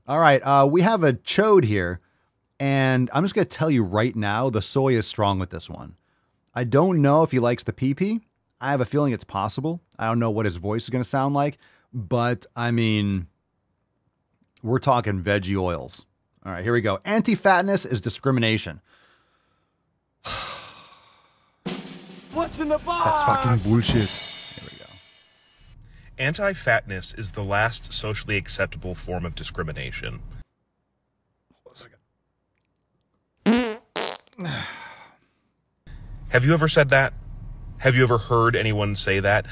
All right, we have a chode here, and I'm just going to tell you right now, the soy is strong with this one. I don't know if he likes the pee-pee. I have a feeling it's possible. I don't know what his voice is going to sound like, but I mean, we're talking veggie oils. All right, here we go. Anti-fatness is discrimination. What's in the box? That's fucking bullshit. Here we go. Anti-fatness is the last socially acceptable form of discrimination. Hold on a second. Have you ever said that? Have you ever heard anyone say that?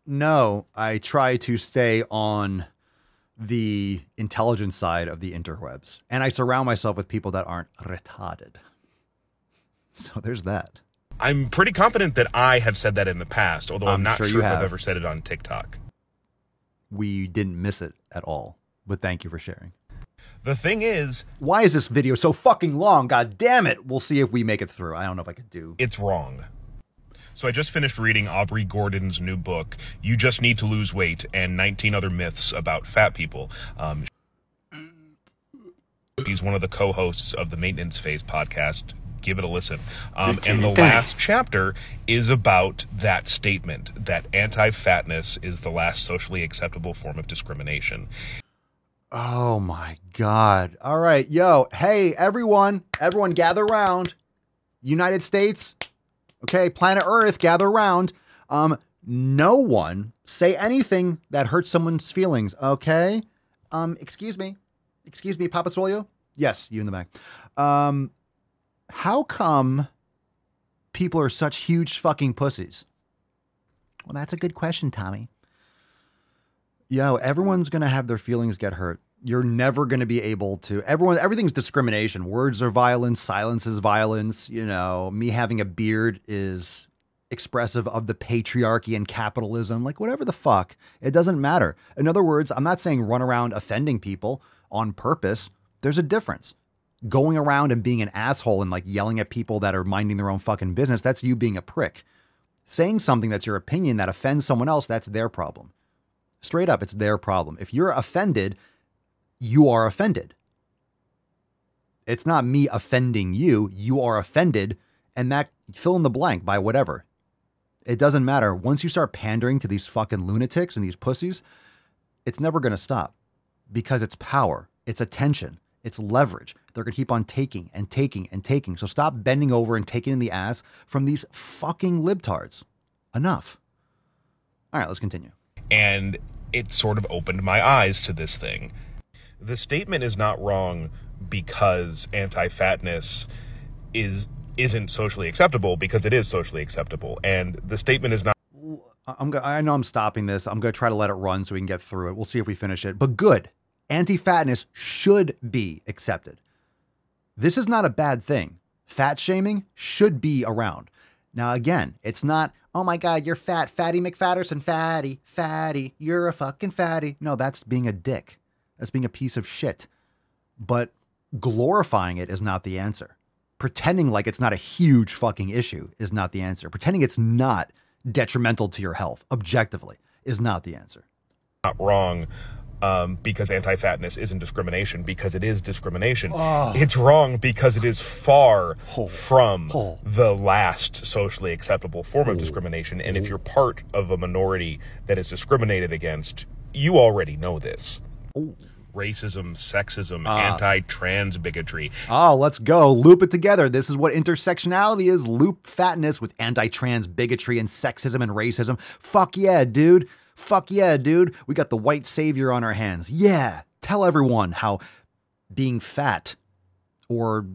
No, I try to stay on the intelligence side of the interwebs, and I surround myself with people that aren't retarded. So there's that. I'm pretty confident that I have said that in the past, although I'm not sure if I've ever said it on TikTok. We didn't miss it at all, but thank you for sharing. The thing is... Why is this video so fucking long? God damn it. We'll see if we make it through. I don't know if I could do... It's wrong. So I just finished reading Aubrey Gordon's new book, You Just Need to Lose Weight, and 19 Other Myths About Fat People. She's one of the co-hosts of the Maintenance Phase podcast. Give it a listen. And the last chapter is about that statement, that anti-fatness is the last socially acceptable form of discrimination. Oh my God. All right. Yo, hey, everyone gather around. United States. Okay. Planet Earth, gather around. No one say anything that hurts someone's feelings. Okay. Excuse me, Papa Swole. Yes. You in the back. How come people are such huge fucking pussies? Well, that's a good question, Tommy. Yo, everyone's going to have their feelings get hurt. You're never going to be able to. Everything's discrimination. Words are violence. Silence is violence. You know, me having a beard is expressive of the patriarchy and capitalism. Like, whatever the fuck. It doesn't matter. In other words, I'm not saying run around offending people on purpose. There's a difference. Going around and being an asshole and like yelling at people that are minding their own fucking business, that's you being a prick. Saying something that's your opinion that offends someone else, that's their problem. Straight up, it's their problem. If you're offended, you are offended. It's not me offending you. You are offended, and that fill in the blank by whatever. It doesn't matter. Once you start pandering to these fucking lunatics and these pussies, it's never going to stop because it's power. It's attention. It's leverage. They're going to keep on taking and taking and taking. So stop bending over and taking in the ass from these fucking libtards. Enough. All right, let's continue. And it sort of opened my eyes to this thing. The statement is not wrong because anti-fatness isn't socially acceptable, because it is socially acceptable. And the statement is not... I know I'm stopping this. I'm going to try to let it run so we can get through it. We'll see if we finish it. But good. Anti-fatness should be accepted. This is not a bad thing. Fat shaming should be around. Now, again, it's not, oh my God, you're fat, Fatty McFatterson, fatty, you're a fucking fatty. No, that's being a dick. That's being a piece of shit. But glorifying it is not the answer. Pretending like it's not a huge fucking issue is not the answer. Pretending it's not detrimental to your health, objectively, is not the answer. Not wrong. Because anti-fatness isn't discrimination, because it is discrimination. Oh. It's wrong because it is far from the last socially acceptable form of discrimination. And if you're part of a minority that is discriminated against, you already know this. Racism, sexism, anti-trans bigotry. Oh, let's go. Loop it together. This is what intersectionality is. Loop fatness with anti-trans bigotry and sexism and racism. Fuck yeah, dude. Fuck yeah, dude. We got the white savior on our hands. Yeah. Tell everyone how being fat or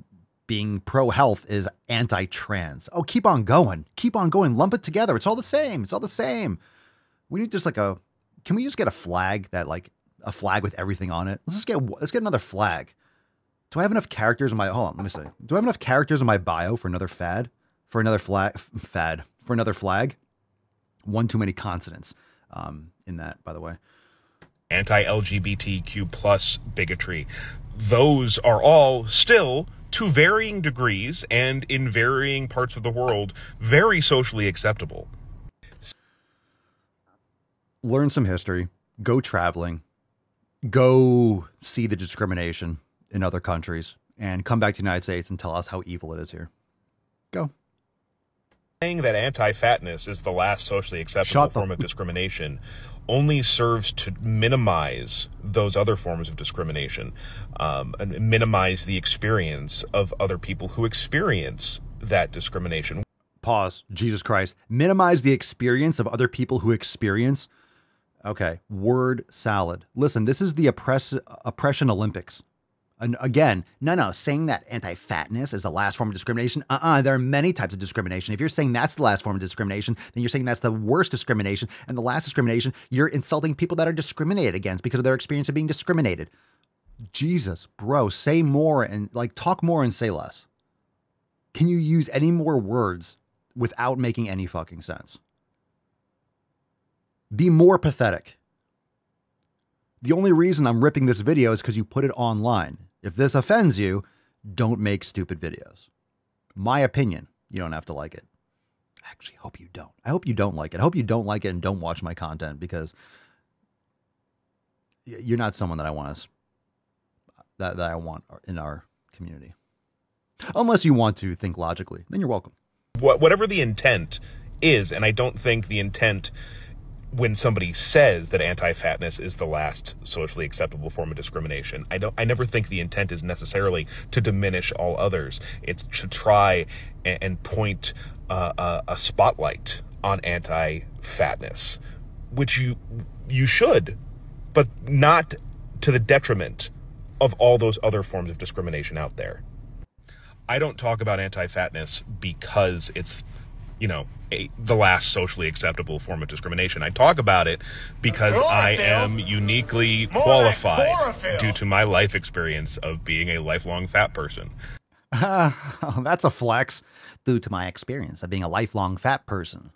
being pro-health is anti-trans. Oh, keep on going. Keep on going. Lump it together. It's all the same. It's all the same. We need just like can we just get a flag that like a flag with everything on it? Let's get another flag. Do I have enough characters in my, hold on, let me see. Do I have enough characters in my bio for another flag? For another flag? One too many consonants. In that, by the way. Anti-LGBTQ plus bigotry. Those are all still, to varying degrees and in varying parts of the world, very socially acceptable. Learn some history. Go traveling. Go see the discrimination in other countries and come back to the United States and tell us how evil it is here. Go. Saying that anti-fatness is the last socially acceptable form of discrimination only serves to minimize those other forms of discrimination, and minimize the experience of other people who experience that discrimination. Pause. Jesus Christ. Minimize the experience of other people who experience. Okay. Word salad. Listen, this is the oppression Olympics. And again, no, saying that anti-fatness is the last form of discrimination. There are many types of discrimination. If you're saying that's the last form of discrimination, then you're saying that's the worst discrimination. And the last discrimination, you're insulting people that are discriminated against because of their experience of being discriminated. Jesus, bro, say more and like talk more and say less. Can you use any more words without making any fucking sense? Be more pathetic. The only reason I'm ripping this video is because you put it online. If this offends you, don't make stupid videos. My opinion. You don't have to like it. I actually hope you don't. I hope you don't like it. I hope you don't like it and don't watch my content because you're not someone that I want that I want in our community. Unless you want to think logically, then you're welcome. Whatever the intent is, and I don't think the intent when somebody says that anti-fatness is the last socially acceptable form of discrimination, I never think the intent is necessarily to diminish all others. It's to try and point a spotlight on anti-fatness, which you should, but not to the detriment of all those other forms of discrimination out there. I don't talk about anti-fatness because it's, you know, the last socially acceptable form of discrimination. I talk about it because I am uniquely qualified due to my life experience of being a lifelong fat person. That's a flex. Due to my experience of being a lifelong fat person.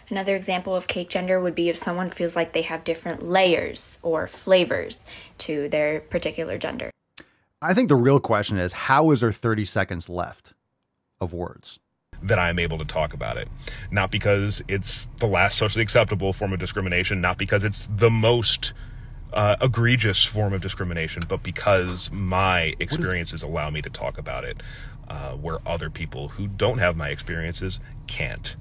Another example of cake gender would be if someone feels like they have different layers or flavors to their particular gender. I think the real question is, how is there 30 seconds left of words? That I'm able to talk about it. Not because it's the last socially acceptable form of discrimination, not because it's the most egregious form of discrimination, but because my experiences allow me to talk about it, where other people who don't have my experiences can't.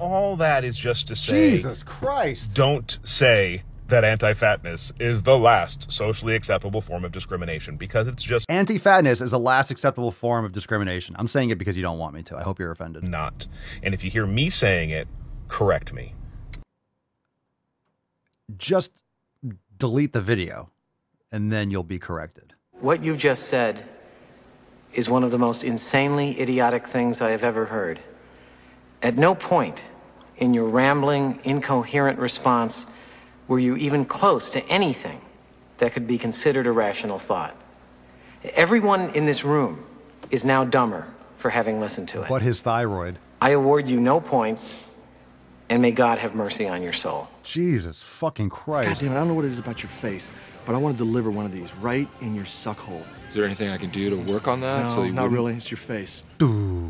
All that is just to say, Jesus Christ, don't say that anti-fatness is the last socially acceptable form of discrimination, because it's just anti-fatness is the last acceptable form of discrimination. I'm saying it because you don't want me to. I hope you're offended. Not. And if you hear me saying it, correct me. Just delete the video and then you'll be corrected. What you just said is one of the most insanely idiotic things I have ever heard. At no point in your rambling, incoherent response were you even close to anything that could be considered a rational thought. Everyone in this room is now dumber for having listened to it. But his thyroid. I award you no points, and may God have mercy on your soul. Jesus fucking Christ. God damn it, I don't know what it is about your face, but I want to deliver one of these right in your suck hole. Is there anything I can do to work on that? No, not really. It's your face. Dude.